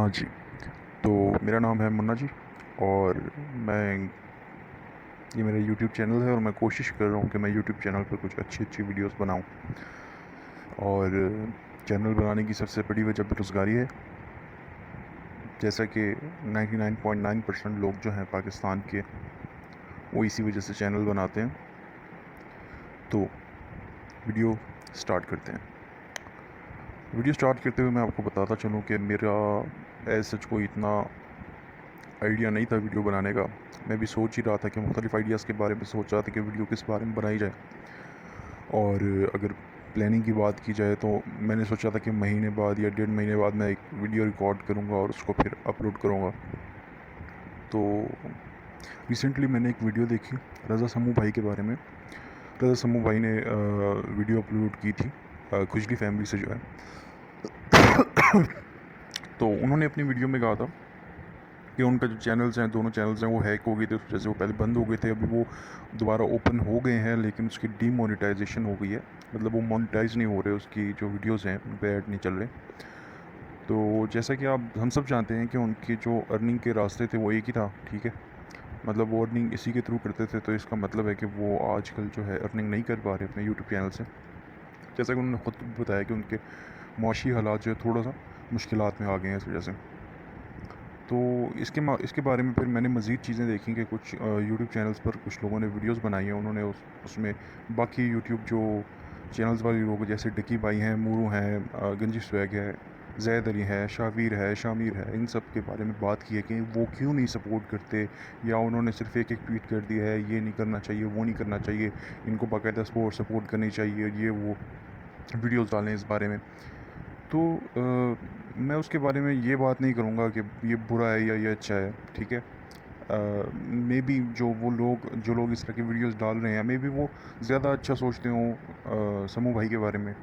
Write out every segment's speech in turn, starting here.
हाँ जी, तो मेरा नाम है मुन्ना जी। और मैं ये मेरा यूट्यूब चैनल है और मैं कोशिश कर रहा हूँ कि मैं यूट्यूब चैनल पर कुछ अच्छी अच्छी वीडियोस बनाऊँ। और चैनल बनाने की सबसे बड़ी वजह बेरोज़गारी है। जैसा कि 99.9% लोग जो हैं पाकिस्तान के, वो इसी वजह से चैनल बनाते हैं। तो वीडियो स्टार्ट करते हैं। वीडियो स्टार्ट करते हुए मैं आपको बताता चलूँ कि मेरा सच कोई इतना आइडिया नहीं था वीडियो बनाने का। मैं भी सोच ही रहा था कि मुख्तलिफ़ आइडियाज़ के बारे में सोच रहा था कि वीडियो किस बारे में बनाई जाए। और अगर प्लानिंग की बात की जाए तो मैंने सोचा था कि महीने बाद या 1.5 महीने बाद मैं एक वीडियो रिकॉर्ड करूँगा और उसको फिर अपलोड करूँगा। तो रिसेंटली मैंने एक वीडियो देखी रज़ा समू भाई के बारे में। रज़ा समू भाई ने वीडियो अपलोड की थी खुजली फैमिली से जो है। तो उन्होंने अपनी वीडियो में कहा था कि उनका जो चैनल्स हैं, दोनों चैनल्स हैं, वो हैक हो गए थे। जैसे वो पहले बंद हो गए थे, अभी वो दोबारा ओपन हो गए हैं, लेकिन उसकी डीमोनेटाइजेशन हो गई है। मतलब वो मोनेटाइज नहीं हो रहे, उसकी जो वीडियोज़ हैं उन पर ऐड नहीं चल रहे। तो जैसा कि आप हम सब जानते हैं कि उनके जो अर्निंग के रास्ते थे वो एक ही था, ठीक है। मतलब वो अर्निंग इसी के थ्रू करते थे, तो इसका मतलब है कि वो आजकल जो है अर्निंग नहीं कर पा रहे अपने यूट्यूब चैनल से। जैसा कि उन्होंने ख़ुद बताया कि उनके माशी हालात जो है थोड़ा सा मुश्किलात में आ गए हैं इस वजह से। तो इसके बारे में फिर मैंने मज़ीद चीज़ें देखी कि कुछ यूट्यूब चैनल्स पर कुछ लोगों ने वीडियोस बनाई हैं। उन्होंने उसमें बाकी यूट्यूब जो चैनल्स वाले लोग जैसे डकी भाई हैं, मूरू हैं, गंजी स्वैग है, जैद अली है, शावीर है, शामिर है, इन सब के बारे में बात की है कि वो क्यों नहीं सपोर्ट करते, या उन्होंने सिर्फ एक ट्वीट कर दिया है ये नहीं करना चाहिए, वो नहीं करना चाहिए, इनको बाकायदा सपोर्ट करनी चाहिए, ये वो वीडियोस डालें इस बारे में। तो मैं उसके बारे में ये बात नहीं करूँगा कि ये बुरा है या ये अच्छा है, ठीक है। मे बी जो लोग इस तरह की वीडियोस डाल रहे हैं, मे बी वो ज़्यादा अच्छा सोचते हों समू भाई के बारे में,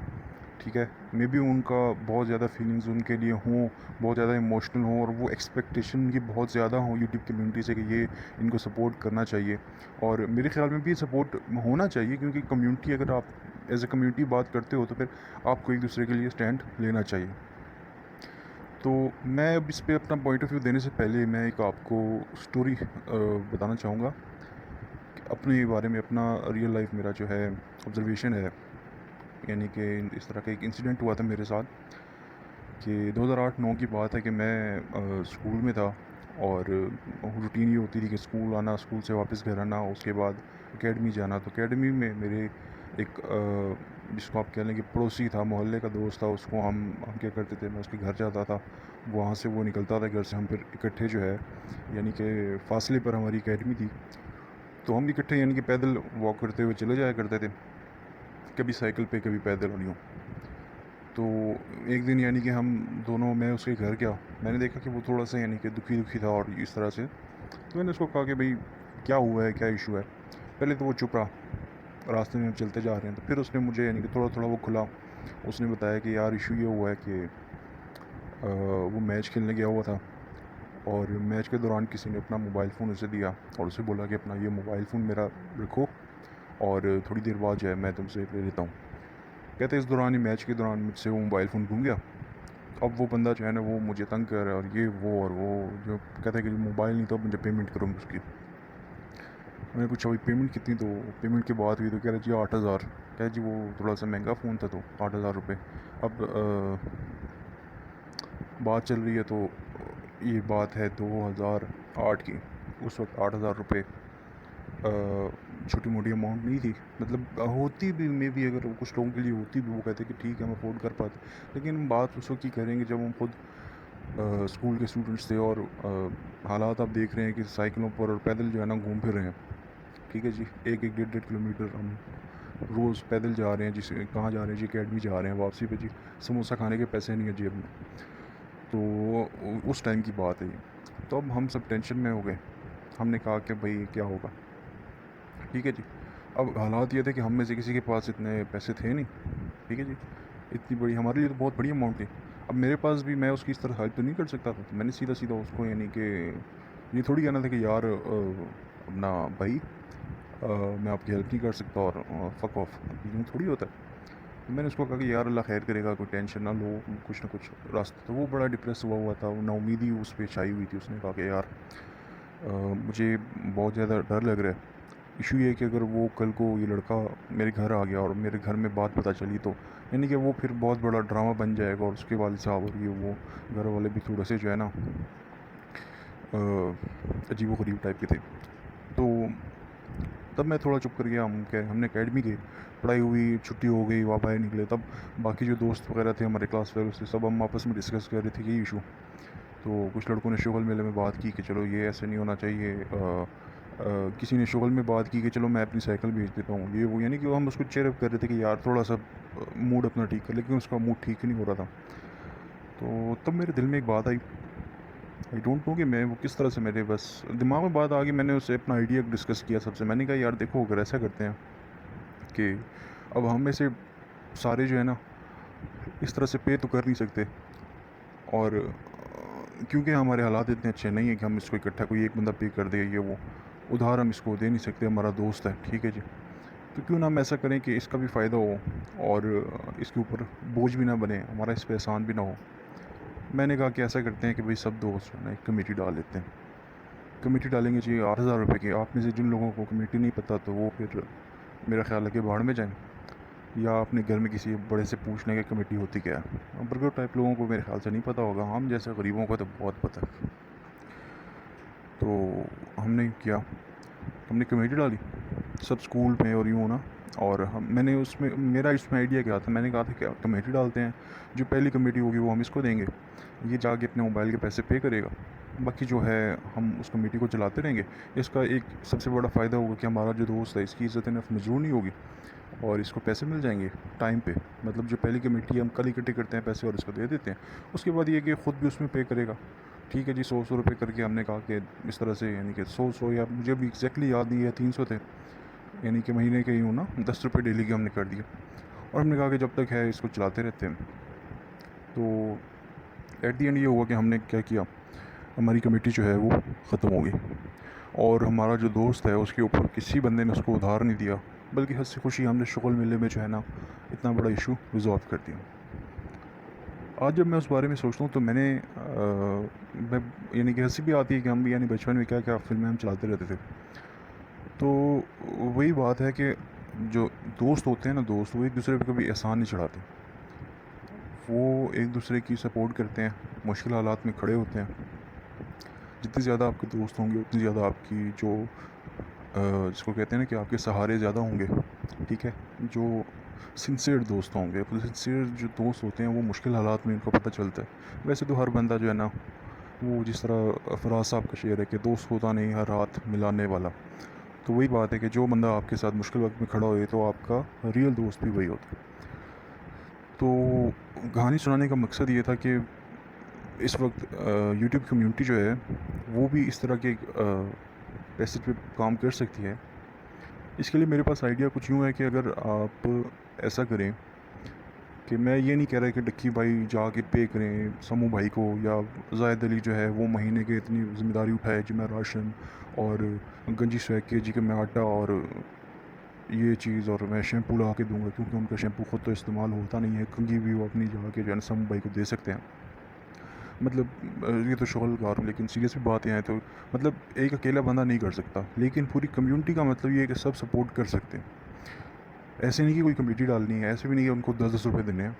ठीक है। मे बी उनका बहुत ज़्यादा फीलिंग्स उनके लिए हों, बहुत ज़्यादा इमोशनल हों, और वो एक्सपेक्टेशन उनकी बहुत ज़्यादा हो यूट्यूब कम्युनिटी से कि ये इनको सपोर्ट करना चाहिए। और मेरे ख्याल में भी सपोर्ट होना चाहिए, क्योंकि कम्युनिटी, अगर आप एज ए कम्युनिटी बात करते हो तो फिर आपको एक दूसरे के लिए स्टैंड लेना चाहिए। तो मैं अब इस पे अपना पॉइंट ऑफ व्यू देने से पहले मैं एक आपको स्टोरी बताना चाहूँगा अपने बारे में। अपना रियल लाइफ मेरा जो है ऑब्जर्वेशन है, यानी कि इस तरह का एक इंसिडेंट हुआ था मेरे साथ कि 2008-9 की बात है कि मैं स्कूल में था। और रूटीन ये होती थी कि स्कूल आना, स्कूल से वापस घर आना, उसके बाद एकेडमी जाना। तो एकेडमी में मेरे एक जिसको आप कह लें कि पड़ोसी था, मोहल्ले का दोस्त था, उसको हम क्या करते थे, मैं उसके घर जाता था, वहाँ से वो निकलता था घर से, हम फिर इकट्ठे जो है, यानी कि फासले पर हमारी एकेडमी थी, तो हम इकट्ठे यानी कि पैदल वॉक करते हुए चले जाया करते थे, कभी साइकिल पे कभी पैदल और यूँ। तो एक दिन यानी कि हम दोनों, मैं उसके घर गया, मैंने देखा कि वो थोड़ा सा यानी कि दुखी दुखी था और इस तरह से। तो मैंने उसको कहा कि भाई क्या हुआ है, क्या इशू है। पहले तो वो चुप रहा, रास्ते में हम चलते जा रहे हैं। तो फिर उसने मुझे यानी कि थोड़ा थोड़ा वो खुला, उसने बताया कि यार इशू ये हुआ है कि वो मैच खेलने गया हुआ था, और मैच के दौरान किसी ने अपना मोबाइल फ़ोन उसे दिया और उसे बोला कि अपना ये मोबाइल फ़ोन मेरा रखो, और थोड़ी देर बाद जो है मैं तुमसे ले लेता हूँ। कहते इस दौरान ही, मैच के दौरान, मुझसे वो मोबाइल फ़ोन घूम गया। अब वो बंदा जो है ना, वो मुझे तंग कर रहा है, और ये वो, और वो जो कहता है कि मोबाइल नहीं तो मुझे पेमेंट करो उसकी। मैंने पूछा भाई पेमेंट कितनी, तो पेमेंट की बात हुई तो कह रहे जी 8,000। कह जी वो थोड़ा सा महंगा फ़ोन था, तो 8,000 रुपये। अब बात चल रही है तो ये बात है 2008 की। उस वक्त 8,000 रुपये छोटी मोटी अमाउंट नहीं थी। मतलब होती भी, मे भी अगर कुछ लोगों के लिए होती भी, वो कहते कि ठीक है हम अफोर्ड कर पाते। लेकिन बात उस वक्त की करेंगे जब हम खुद स्कूल के स्टूडेंट्स थे, और हालात आप देख रहे हैं कि साइकिलों पर और पैदल जो है ना घूम फिर रहे हैं, ठीक है जी। एक एक 1.5 किलोमीटर हम रोज़ पैदल जा रहे हैं, जिस कहाँ जा रहे हैं जी, अकेडमी जा रहे हैं, वापसी पे जी समोसा खाने के पैसे नहीं है जेब में। तो उस टाइम की बात है ये। तो अब हम सब टेंशन में हो गए, हमने कहा कि भाई क्या होगा, ठीक है जी। अब हालात ये थे कि हम में से किसी के पास इतने पैसे थे नहीं, ठीक है जी। इतनी बड़ी हमारे लिए तो बहुत बड़ी अमाउंट थी। अब मेरे पास भी, मैं उसकी इस तरह हेल्प तो नहीं कर सकता था, तो मैंने सीधा सीधा उसको यानी कि ये थोड़ी कहना था कि यार अपना भाई मैं आपकी हेल्प नहीं कर सकता और फ़क ऑफ, यूँ थोड़ी होता है। मैंने उसको कहा कि यार अल्लाह खैर करेगा, कोई टेंशन ना लो, कुछ ना कुछ रास्ता। तो वो बड़ा डिप्रेस हुआ हुआ था, नाउमीदी उस पे छाई हुई थी। उसने कहा कि यार मुझे बहुत ज़्यादा डर लग रहा है। इशू ये है कि अगर वो कल को ये लड़का मेरे घर आ गया और मेरे घर में बात पता चली तो यानी कि वो फिर बहुत बड़ा ड्रामा बन जाएगा, और उसके वालिद साहब और ये वो घर वाले भी थोड़े से जो है ना अजीब गरीब टाइप के थे। तो तब मैं थोड़ा चुप कर गया। हमने एकेडमी गए, पढ़ाई हुई, छुट्टी हो गई, वहाँ बाहर निकले। तब बाकी जो दोस्त वगैरह थे हमारे क्लास वगैरह से, सब हम आपस में डिस्कस कर रहे थे ये इशू। तो कुछ लड़कों ने शुगल मेले में बात की कि चलो ये ऐसे नहीं होना चाहिए। किसी ने शुगल में बात की कि चलो मैं अपनी साइकिल बेच देता हूँ, ये वो, यानी कि हम उसको चेयरअप कर रहे थे कि यार थोड़ा सा मूड अपना ठीक कर। लेकिन उसका मूड ठीक ही नहीं हो रहा था। तो तब मेरे दिल में एक बात आई, आई डोंट नो कि मैं वो किस तरह से मेरे बस दिमाग में बात आ गई। मैंने उससे अपना आइडिया डिस्कस किया सबसे। मैंने कहा यार देखो, अगर ऐसा करते हैं कि अब हम में से सारे जो है ना इस तरह से पे तो कर नहीं सकते, और क्योंकि हमारे हालात इतने अच्छे नहीं है कि हम इसको इकट्ठा कोई एक बंदा पे कर दे, ये वो उधार हम इसको दे नहीं सकते। हमारा दोस्त है, ठीक है जी। तो क्यों ना हम ऐसा करें कि इसका भी फ़ायदा हो और इसके ऊपर बोझ भी ना बने, हमारा इस पर एहसान भी ना हो। मैंने कहा कि ऐसा करते हैं कि भाई सब दोस्त जो है ना एक कमेटी डाल लेते हैं। कमेटी डालेंगे जी 8,000 रुपये की। आप में से जिन लोगों को कमेटी नहीं पता तो वो फिर मेरा ख्याल है कि बाहर में जाएँ, या अपने घर में किसी बड़े से पूछ लें कि कमेटी होती क्या है। बर्गर टाइप लोगों को मेरे ख्याल से नहीं पता होगा, हम जैसे गरीबों को तो बहुत पता है। तो हमने किया, हमने कमेटी डाली सब स्कूल में और यूँ ना। और मैंने उसमें मेरा इसमें आइडिया क्या था, मैंने कहा था कि कमेटी डालते हैं, जो पहली कमेटी होगी वो हम इसको देंगे, ये जाके अपने मोबाइल के पैसे पे करेगा, बाकी जो है हम उस कमेटी को चलाते रहेंगे। इसका एक सबसे बड़ा फ़ायदा होगा कि हमारा जो दोस्त है इसकी इज़्ज़त नफ़ मजरूर नहीं होगी, और इसको पैसे मिल जाएंगे टाइम पे। मतलब जो पहली कमेटी हम कल इकट्ठे करते हैं पैसे और इसको दे देते हैं। उसके बाद ये कि ख़ुद भी उसमें पे करेगा। ठीक है जी, 100 रुपये करके हमने कहा कि इस तरह से, यानी कि 100 या मुझे भी एग्जैक्टली याद नहीं है, 300 थे, यानी कि महीने के यूँ ना 10 रुपये डेली के हमने कर दिए। और हमने कहा कि जब तक है इसको चलाते रहते हैं। तो एट दी एंड ये हुआ कि हमने क्या किया, हमारी कमेटी जो है वो ख़त्म हो गई, और हमारा जो दोस्त है उसके ऊपर किसी बंदे ने उसको उधार नहीं दिया, बल्कि हंसी खुशी हमने शुगल मेले में जो है ना इतना बड़ा इशू रिजॉल्व कर दिया। आज जब मैं उस बारे में सोचता हूँ तो मैं यानी कि हंसी भी आती है कि हम भी यानी बचपन में क्या क्या फिल्में हम चलाते रहते थे। तो वही बात है कि जो दोस्त होते हैं ना, दोस्त वो एक दूसरे पे कभी एहसान नहीं चढ़ाते। वो एक दूसरे की सपोर्ट करते हैं, मुश्किल हालात में खड़े होते हैं। जितने ज़्यादा आपके दोस्त होंगे उतनी ज़्यादा आपकी जो जिसको कहते हैं ना कि आपके सहारे ज़्यादा होंगे, ठीक है। जो सिंसियर दोस्त होंगे, तो सिंसियर जो दोस्त होते हैं वो मुश्किल हालात में उनको पता चलता है। वैसे तो हर बंदा जो है ना, वो जिस तरह फराज साहब का शेर है कि दोस्त होता नहीं हर रात मिलाने वाला। तो वही बात है कि जो बंदा आपके साथ मुश्किल वक्त में खड़ा हो तो आपका रियल दोस्त भी वही होता है। तो कहानी सुनाने का मकसद ये था कि इस वक्त यूट्यूब कम्युनिटी जो है वो भी इस तरह के पैसे पे काम कर सकती है। इसके लिए मेरे पास आइडिया कुछ यूँ है कि अगर आप ऐसा करें कि मैं ये नहीं कह रहा कि डक्की भाई जाके पे करें समू भाई को, या जायद अली जो है वो महीने के इतनी ज़िम्मेदारी उठाए जी मैं राशन और गंजी 100 kg के मैं आटा और ये चीज़ और मैं शैम्पू लगा के दूंगा, क्योंकि उनका शैम्पू ख़ुद तो इस्तेमाल होता नहीं है। कंघी भी वो अपनी जगह के जो है ना समू भाई को दे सकते हैं। मतलब ये तो शुगलकार हूँ, लेकिन सीरियस भी बात यहाँ है। तो मतलब एक अकेला बंदा नहीं कर सकता, लेकिन पूरी कम्युनिटी का मतलब ये है कि सब सपोर्ट कर सकते हैं। ऐसे नहीं कि कोई कमेटी डालनी है, ऐसे भी नहीं कि उनको 10-10 रुपये देने हैं,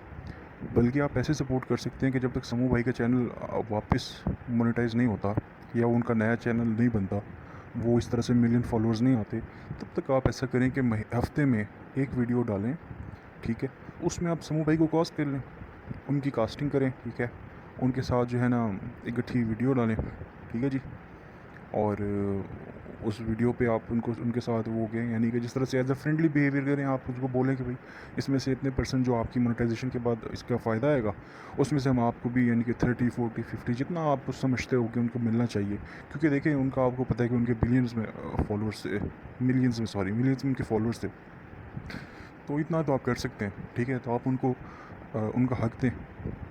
बल्कि आप ऐसे सपोर्ट कर सकते हैं कि जब तक समूह भाई का चैनल वापस मोनेटाइज नहीं होता, या उनका नया चैनल नहीं बनता, वो इस तरह से मिलियन फॉलोअर्स नहीं आते, तब तक आप ऐसा करें कि हफ्ते में एक वीडियो डालें, ठीक है। उसमें आप समूह भाई को कास्ट कर लें, उनकी कास्टिंग करें, ठीक है। उनके साथ जो है ना एक अच्छी वीडियो डालें, ठीक है जी। और उस वीडियो पे आप उनको उनके साथ वो गए, यानी कि जिस तरह से एज अ फ्रेंडली बिहेवियर करें। आप उसको बोलें कि भाई इसमें से इतने % जो आपकी मोनेटाइजेशन के बाद इसका फ़ायदा आएगा, उसमें से हम आपको भी यानी कि 30, 40, 50 जितना आप समझते हो कि उनको मिलना चाहिए। क्योंकि देखिए उनका आपको पता है कि उनके बिलियंस में फॉलोअर्स, मिलियंस में, सॉरी मिलियंस में उनके फॉलोअर्स थे। तो इतना तो आप कर सकते हैं, ठीक है। तो आप उनको उनका हक दें,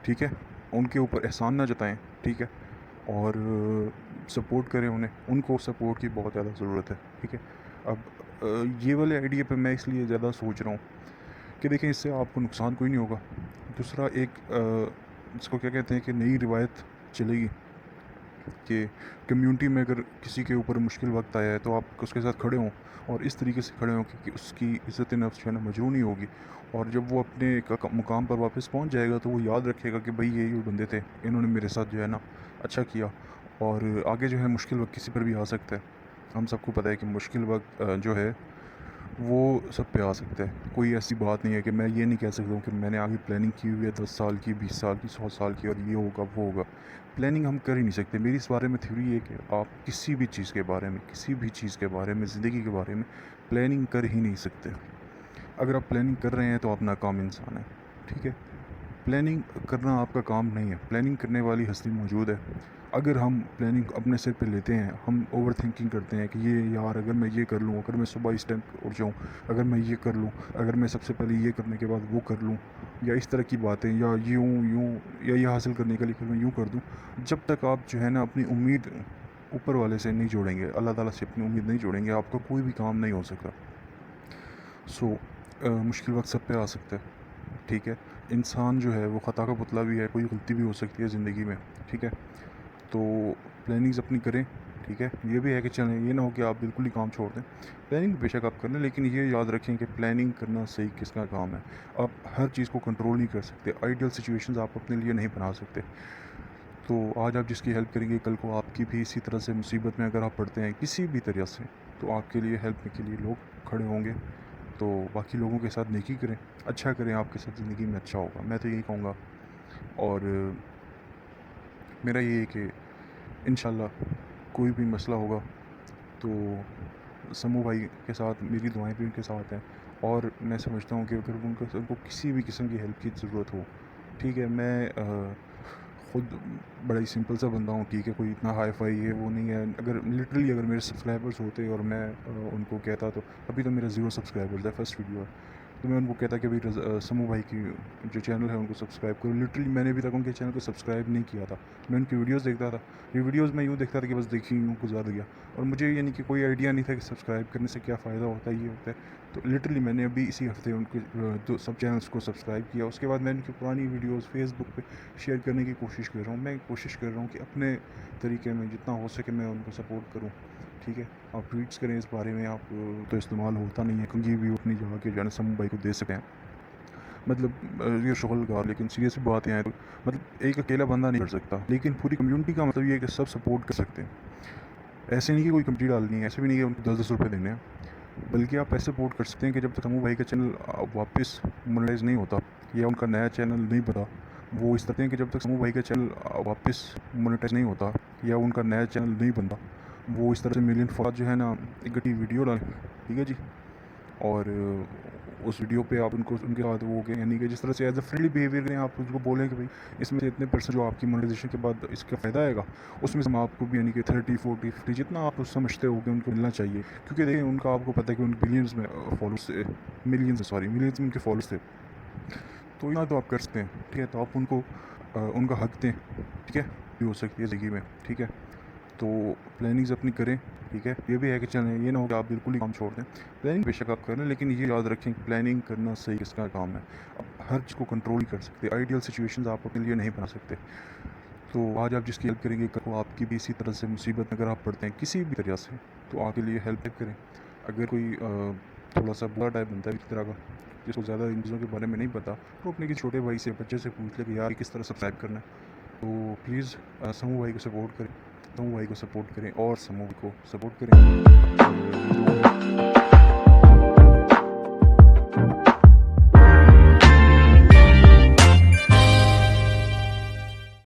ठीक है। उनके ऊपर एहसान ना जताएं, ठीक है। और सपोर्ट करें उन्हें, उनको सपोर्ट की बहुत ज़्यादा ज़रूरत है, ठीक है। अब ये वाले आइडिया पे मैं इसलिए ज़्यादा सोच रहा हूँ कि देखें इससे आपको नुकसान कोई नहीं होगा। दूसरा एक इसको क्या कहते हैं कि नई रिवायत चलेगी कि कम्युनिटी में अगर किसी के ऊपर मुश्किल वक्त आया है तो आप उसके साथ खड़े हों और इस तरीके से खड़े हों कि उसकी इज़्ज़त नफ्स जो है ना मजरूह नहीं होगी। और जब वो अपने मुकाम पर वापस पहुंच जाएगा तो वो याद रखेगा कि भाई ये बंदे थे, इन्होंने मेरे साथ जो है ना अच्छा किया। और आगे जो है मुश्किल वक्त किसी पर भी आ सकता है। हम सबको पता है कि मुश्किल वक्त जो है वो सब पे आ सकता है। कोई ऐसी बात नहीं है कि मैं ये नहीं कह सकता हूँ कि मैंने आगे प्लानिंग की हुई है 10 साल की, 20 साल की, 100 साल की और ये होगा वो होगा। प्लानिंग हम कर ही नहीं सकते। मेरी इस बारे में थ्योरी है कि आप किसी भी चीज़ के बारे में, किसी भी चीज़ के बारे में, ज़िंदगी के बारे में प्लानिंग कर ही नहीं सकते। अगर आप प्लानिंग कर रहे हैं तो आप नाकाम इंसान हैं। ठीक है, प्लानिंग करना आपका काम नहीं है। प्लानिंग करने वाली हस्ती मौजूद है। अगर हम प्लानिंग अपने सिर पे लेते हैं, हम ओवर थिंकिंग करते हैं कि ये यार अगर मैं ये कर लूँ, अगर मैं सुबह इस टाइम पे उठ जाऊँ, अगर मैं ये कर लूँ, अगर मैं सबसे पहले ये करने के बाद वो कर लूँ, या इस तरह की बातें, या यूँ यूँ, या ये हासिल करने के लिए फिर मैं यूँ कर दूँ। जब तक आप जो है ना अपनी उम्मीद ऊपर वाले से नहीं जोड़ेंगे, अल्लाह ताला से अपनी उम्मीद नहीं जोड़ेंगे, आपका कोई भी काम नहीं हो सकता। मुश्किल वक्त सब पे आ सकता है। ठीक है, इंसान जो है वो ख़ता का पुतला भी है, कोई गलती भी हो सकती है ज़िंदगी में। ठीक है, तो प्लानिंग्स अपनी करें। ठीक है, ये भी है कि चलें, ये ना हो कि आप बिल्कुल ही काम छोड़ दें। प्लानिंग बेशक आप कर लें, लेकिन ये याद रखें कि प्लानिंग करना सही किसका काम है। आप हर चीज़ को कंट्रोल नहीं कर सकते। आइडियल सिचुएशंस आप अपने लिए नहीं बना सकते। तो आज आप जिसकी हेल्प करेंगे, कल को आपकी भी इसी तरह से मुसीबत में अगर आप पड़ते हैं किसी भी तरह से, तो आपके लिए हेल्प के लिए लोग खड़े होंगे। तो बाकी लोगों के साथ नेकी करें, अच्छा करें, आपके साथ ज़िंदगी में अच्छा होगा, मैं तो यही कहूँगा। और मेरा ये है कि इंशाल्लाह कोई भी मसला होगा तो समू भाई के साथ मेरी दुआएं भी उनके साथ हैं। और मैं समझता हूँ कि अगर उनको किसी भी किस्म की हेल्प की ज़रूरत हो, ठीक है, मैं ख़ुद बड़ा ही सिंपल सा बंदा हूँ। ठीक है, कोई इतना हाई फाई है वो नहीं है। अगर लिटरली अगर मेरे सब्सक्राइबर्स होते और मैं उनको कहता, तो अभी तो मेरा 0 सब्सक्राइबर्स है, फर्स्ट वीडियो है, तो मैं उनको कहता कि भाई समू भाई की जो चैनल है उनको सब्सक्राइब करो। लिटरली मैंने अभी तक उनके चैनल को सब्सक्राइब नहीं किया था। मैं उनकी वीडियोज़ देखता था। ये वीडियोज़ मैं यूँ देखता था कि बस देखी यूँ गुजार दिया, और मुझे यानी कि कोई आइडिया नहीं था कि सब्सक्राइब करने से क्या फ़ायदा होता है, ये होता है। तो लिटरली मैंने अभी इसी हफ्ते उनके दो सब चैनल्स को सब्सक्राइब किया। उसके बाद मैं उनकी पुरानी वीडियोज़ फेसबुक पे शेयर करने की कोशिश कर रहा हूँ। मैं कोशिश कर रहा हूँ कि अपने तरीके में जितना हो सके मैं उनको सपोर्ट करूँ। ठीक है, आप ट्वीट्स करें इस बारे में। आप तो इस्तेमाल होता नहीं है, क्योंकि भी अपनी जगह के जो है ना समू भाई को दे सकें। मतलब ये शुगल का, लेकिन सीरियस बात यहाँ है, तो मतलब एक अकेला बंदा नहीं कर सकता, लेकिन पूरी कम्युनिटी का मतलब ये है कि सब सपोर्ट कर सकते हैं। ऐसे नहीं कि कोई कमेटी डालनी है, ऐसे भी नहीं कि उनको 10-10 रुपये देने हैं, बल्कि आप ऐसे सपोर्ट कर सकते हैं कि जब तक समू भाई का चैनल वापस मोनेटाइज नहीं होता या उनका नया चैनल नहीं बना, वो इस तरह हैं कि जब तक समू भाई का चैनल वापस मोनेटाइज नहीं होता या उनका नया चैनल नहीं बनता, वो इस तरह से मिलियन फॉलोअर जो है ना इकट्ठी वीडियो डालें। ठीक है जी, और उस वीडियो पे आप उनको उनके साथ वो के यानी कि जिस तरह से एज अ फ्रेंडली बिहेवियर करें, आप उनको बोलें कि भाई इसमें से इतने % जो आपकी मोनेटाइजेशन के बाद इसका फ़ायदा आएगा, उसमें से हम आपको भी यानी कि 30, 40, 50 जितना आप समझते हो कि उनको मिलना चाहिए। क्योंकि देखिए उनका आपको पता है कि उन बिलियंस में फॉलोअर्स थे, मिलियंस में उनके फॉलोअर्स थे। तो यहाँ तो आप कर सकते हैं। ठीक है, तो आप उनको उनका हक दें। ठीक है, भी हो सकती है ज़िंदगी में। ठीक है, तो प्लानिंग्स अपनी करें। ठीक है, ये भी है कि चलें, ये ना हो कि आप बिल्कुल ही काम छोड़ दें। प्लानिंग बेशक आप करें, लेकिन ये याद रखें कि प्लानिंग करना सही किसका काम है। आप हर चीज़ को कंट्रोल ही कर सकते। आइडियल सिचुएशंस आप अपने लिए नहीं बना सकते। तो आज आप जिसकी हेल्प करेंगे, कल को आपकी भी इसी तरह से मुसीबत में अगर आप पड़ते हैं किसी भी तरह से, तो आपके लिए हेल्प करें। अगर कोई थोड़ा सा बुरा टाइप बनता है इस तरह का, जिसको ज़्यादा इन चीज़ों के बारे में नहीं पता, तो अपने किसी छोटे भाई से, बच्चे से पूछ ले कि यार किस तरह सब्सक्राइब करना है। तो प्लीज़ समूह भाई को सपोर्ट करें, समूह भाई को सपोर्ट करें और समूह को सपोर्ट करें।